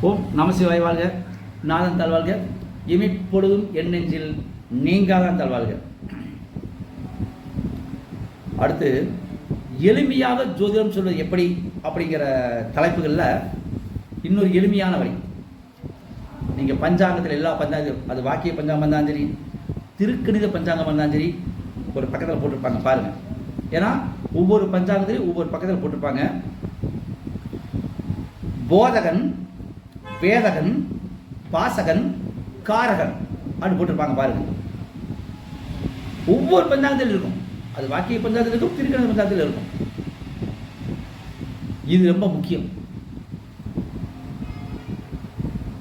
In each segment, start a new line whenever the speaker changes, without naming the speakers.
ஓம் நமசிவாய் வாழ்க, நாதன் தாழ்வாழ்க, இமைப்பொழுதும் என் நெஞ்சில் நீங்காதான் தாழ்வாழ்க. அடுத்து எளிமையாக ஜோதிடம் சொல்வது எப்படி அப்படிங்கிற தலைப்புகளில் இன்னொரு எளிமையான வழி. நீங்கள் பஞ்சாங்கத்தில் எல்லா பஞ்சாங்கம், அது வாக்கிய பஞ்சாங்கம் இருந்தாலும் சரி, திருக்கணித பஞ்சாங்கம் இருந்தாலும் சரி, ஒரு பக்கத்தில் போட்டிருப்பாங்க பாருங்கள். ஏன்னா ஒவ்வொரு பஞ்சாங்கத்திலையும் ஒவ்வொரு பக்கத்தில் போட்டிருப்பாங்க. போதகன், வேதகன், பாசகன், காரகன் அப்படின்னு போட்டிருப்பாங்க பாருங்க. ஒவ்வொரு பஞ்சாங்கத்தில் இருக்கும். அது வாக்கிய பஞ்சாங்கத்தில் இருக்கும், திருக்கணித பஞ்சாங்கத்தில் இருக்கும். இது ரொம்ப முக்கியம்.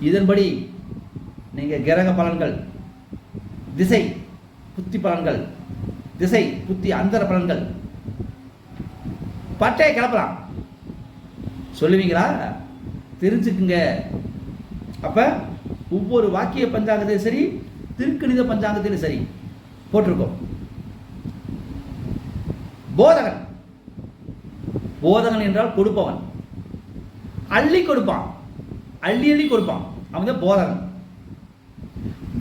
இதன்படி நீங்கள் கிரக பலன்கள், திசை புத்தி பலன்கள், திசை புத்தி அந்தர பலன்கள் பட்டையை கிளப்பலாம். சொல்லுவீங்களா? தெரிஞ்சுக்குங்க. அப்ப ஒவ்வொரு வாக்கிய பஞ்சாங்கத்திலும் சரி, திருக்கணித பஞ்சாங்கத்திலும் சரி போட்டிருக்கோம். போதகன், போதகன் என்றால் கொடுப்பவன், அள்ளி கொடுப்பான், அள்ளி அள்ளி கொடுப்பான், அவன் தான் போதகன்.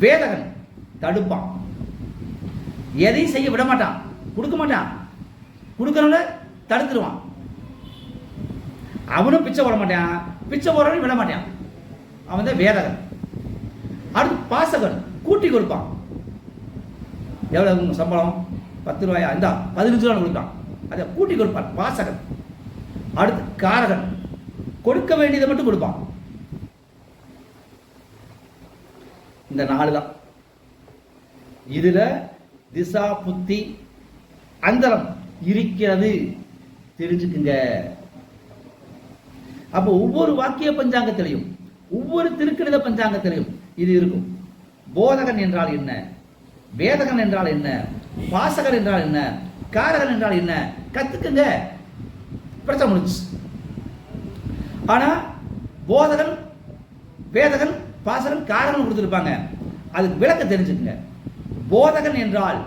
வேதகன் தடுப்பான், எதையும் செய்ய விட மாட்டான், கொடுக்க மாட்டான், கொடுக்கறவன தடுத்துருவான். அவனும் பிச்சை போட மாட்டான், பிச்சை போடுறவனையும் விட மாட்டான், அவன் தான் வேதகன். அடுத்து பாசகன், கூட்டி கொடுப்பான். எவ்வளவு சம்பளம்? 10 ரூபாயா, இந்த 15 ரூபா கொடுப்பான், அதை கூட்டி கொடுப்பான், பாசகன். அடுத்து காரகன், கொடுக்க வேண்டியதை மட்டும் கொடுப்பான். இந்த 4 தான். இதுல திசா புத்தி அந்தரம் இருக்கிறது, தெரிஞ்சுக்குங்க. அப்போ ஒவ்வொரு வாக்கிய பஞ்சாங்கத்திலையும் ஒவ்வொரு திருக்கணித பஞ்சாங்கத்திலையும் இது இருக்கும். போதகன் என்றால் என்ன, வேதகன் என்றால் என்ன, பாசகன் என்றால் என்ன, காரகன் என்றால் என்ன, கத்துக்குங்க. பிரச்சனை முடிச்சு. ஆனா போதகன், வேதகன், பாசகன், காரகன் கொடுத்துருப்பாங்க. அதுக்கு விளக்க தெரிஞ்சுக்குங்க. போதகன் என்றால்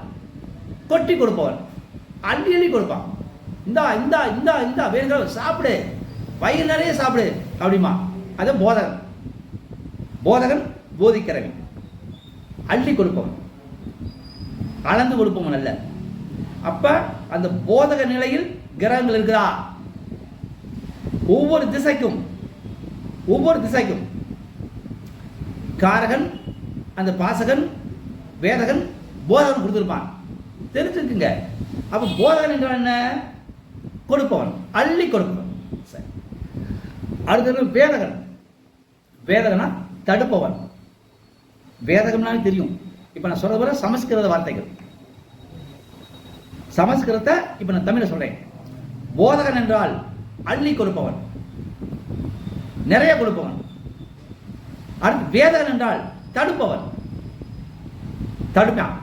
கொட்டி கொடுப்பவன், அள்ளி அள்ளி கொடுப்பான். இந்தா இந்தா இந்தா இந்தா வேணுங்கிற சாப்பிடு, வயிறு நிறைய சாப்பிடு அப்படிமா. அது போதகன். போதகன் போதிக்கிறவன், அள்ளி கொடுப்பவன், அளந்து கொடுப்பவன் அல்ல. அப்ப அந்த போதக நிலையில் கிரகங்கள் இருக்குதா? ஒவ்வொரு திசைக்கும் ஒவ்வொரு திசைக்கும் காரகன், அந்த பாசகன், வேதகன், போதகன் கொடுத்திருப்பான். தெரிஞ்சுக்குங்க. அப்ப போதகன் என்றால் என்ன? கொடுப்பவன், அள்ளி கொடுப்பவன். சரி. அடுத்தது வேதகன். வேதகனா தடுப்பவன். வேதகம்னாலே தெரியும். இப்ப நான் சொல்றது போல சமஸ்கிருத வார்த்தைகள். சமஸ்கிருதத்தை இப்ப நான் தமிழ சொல்றேன். போதகன் என்றால் அள்ளி கொடுப்பவன், நிறைய கொடுப்பவன். அடுத்து வேதகன் என்றால் தடுப்பவன், தடுப்பான்.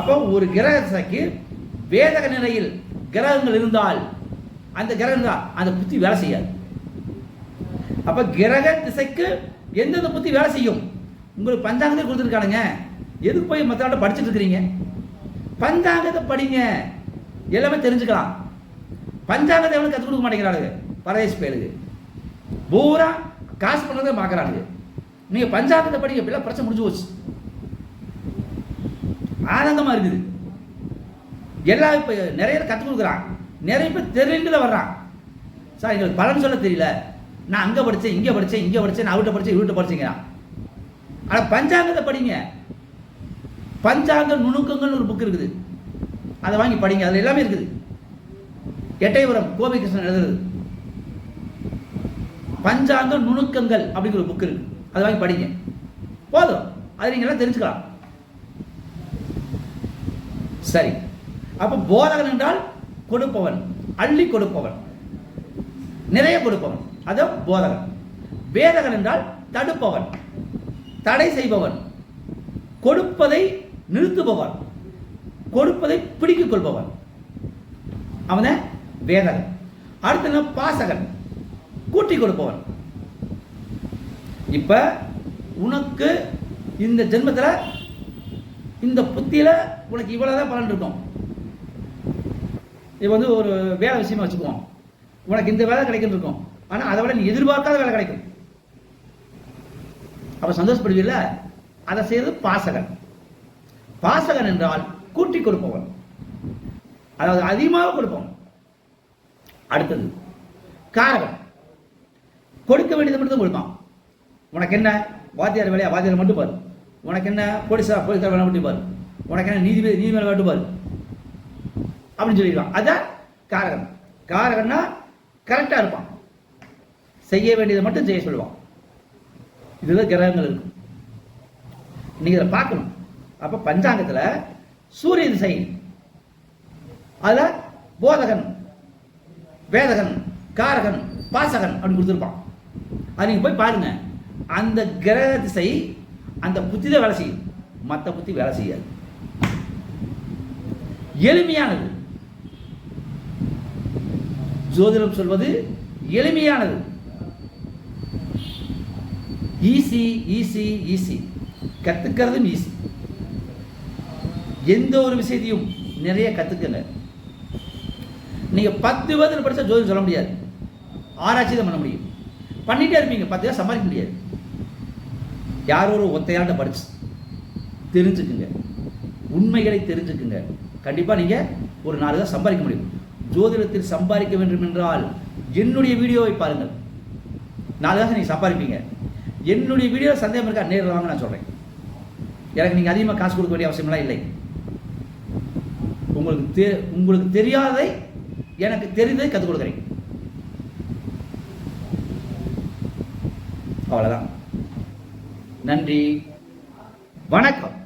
அப்போ ஒரு கிரகத்துக்கு வேதக நிலையில் கிரகங்கள் இருந்தால் அந்த கிரகம் தான் அந்த புத்தி வேலை செய்யாது. அப்ப கிரக திசைக்கு எந்தெந்த புத்தி வேலை செய்யும்? உங்களுக்கு பஞ்சாங்கத்தை கொடுத்துருக்கானுங்க, எதுக்கு போய் மற்ற படிச்சுட்டு இருக்கிறீங்க? பஞ்சாங்கத்தை படிங்க, எல்லாமே தெரிஞ்சுக்கலாம். பஞ்சாங்கத்தை எவனும் கற்றுக் கொடுக்க மாட்டேங்கிறானுங்க, பரதேசி பேருக்கு பூரா காசு பண்ணுறதை பார்க்குறானுங்க. நீங்க பஞ்சாங்கத்தை படிங்க, இப்பெல்லாம் பிரச்சனை முடிஞ்சு போச்சு. ஆனந்தமா இருக்குது. எல்லாம் இப்ப நிறைய கற்றுக் கொடுக்குறான், நிறைய பேர் தெரிந்து தான் வர்றான். சார் எங்களுக்கு பலன் சொல்ல தெரியல, நான் அங்க படிச்சேன், இங்க படிச்சேன், இங்க படிச்சேன், நான் அவட்ட படிச்சேன், இவட்ட படிச்சேங்க. ஆனா பஞ்சாங்கத்தை படிங்க. பஞ்சாங்க நுணுக்கங்கள் ஒரு புக் இருக்குது, அதை வாங்கி படிங்க. அதுல எல்லாமே இருக்குது. எட்டயபுரம் கோபிகிருஷ்ணன் எழுதுறது பஞ்சாங்க நுணுக்கங்கள் அப்படிங்கிற ஒரு புக் இருக்கு, அதை வாங்கி படிங்க. போதும், அது நீங்க எல்லாம் தெரிஞ்சுக்கலாம். சரி. அப்ப போதகன் என்றால் கொடுப்பவன், அள்ளி கொடுப்பவன், நிறைய கொடுப்பவன், அதான் போதகன். வேதகன் என்றால் தடுப்பவன், தடை செய்பவன், கொடுப்பதை நிறுத்துபவன், கொடுப்பதை பிடித்துக் கொள்பவன், அவன் வேதகன். அடுத்த பாசகன், கூட்டி கொடுப்பவன். இப்ப உனக்கு இந்த ஜென்மத்துல இந்த புத்தியில உனக்கு இவ்வளவுதான் பலன் இருக்கும். இது வந்து ஒரு வேலை விஷயமா வச்சுக்குவோம். உனக்கு இந்த வேலை கிடைக்கும் இருக்கும், ஆனா அதை விட நீ எதிர்பார்க்காத வேலை கிடைக்கும். அப்ப சந்தோஷப்படுவீல்ல? அதை செய்வது பாசகன். பாசகன் என்றால் கூட்டி கொடுப்பவன், அதாவது அதிகமாக கொடுப்பவன். அடுத்தது காரகன். கொடுக்க வேண்டியது மட்டும் கொடுப்பான். உனக்கு என்ன வாத்தியார் வேலையா, வாத்தியார் மட்டும் பாரு. உனக்கு என்ன போலீஸார் வேலை மட்டும் பாரு. உனக்கு என்ன நீதிபதி வேலை மட்டும் பாரு அப்படின்னு சொல்லிடுவான். அதான் காரகன். காரகன்னா கரெக்டா இருப்பான், செய்ய வேண்டியதை மட்டும் செய்ய சொல்லுவான். இதுதான் கிரகங்கள் இருக்கும். நீங்க இதை பார்க்கணும். அப்ப பஞ்சாங்கத்துல சூரிய திசை, அதுல போதகன், வேதகன், காரகன், பாசகன் அப்படின்னு கொடுத்துருப்பான். அது நீங்க போய் பாருங்க. அந்த கிரக திசை அந்த புத்தி தான் வேலை செய்யும், மற்ற புத்தி வேலை செய்யாது. எளிமையானது ஜோதிடம் சொல்வது, எளிமையானது. ஈஸி ஈஸி ஈஸி, கத்துக்கிறதும் ஈஸி. எந்த ஒரு விஷயத்தையும் நிறைய கத்துக்கங்க. நீங்க 10 வருஷம் படிச்சா ஜோதிடம் சொல்ல முடியாது, ஆராய்ச்சி தான் பண்ண முடியும். பண்ணிட்டே இருப்பீங்க, 10 வருஷம் சம்பாதிக்க முடியாது. யாரோ ஒரு ஒத்தையாண்ட படிச்சு தெரிஞ்சுக்குங்க, உண்மைகளை தெரிஞ்சுக்குங்க. கண்டிப்பா நீங்க ஒரு 4 தான் சம்பாதிக்க முடியும். ஜோதிடத்தில் சம்பாதிக்க வேண்டும் என்றால் என்னுடைய வீடியோவை பாருங்கள், 4 தான் நீங்க சம்பாதிப்பீங்க. என்னுடைய வீடியோ சந்தேகம் இருக்கா, நேரில் வாங்க, நான் சொல்றேன். எனக்கு நீங்க அதிகமாக காசு கொடுக்க வேண்டிய அவசியம்லாம் இல்லை. உங்களுக்கு தெரியாததை எனக்கு தெரிந்ததை கற்றுக் கொடுக்குறேன். அவ்வளவுதான். நன்றி, வணக்கம்.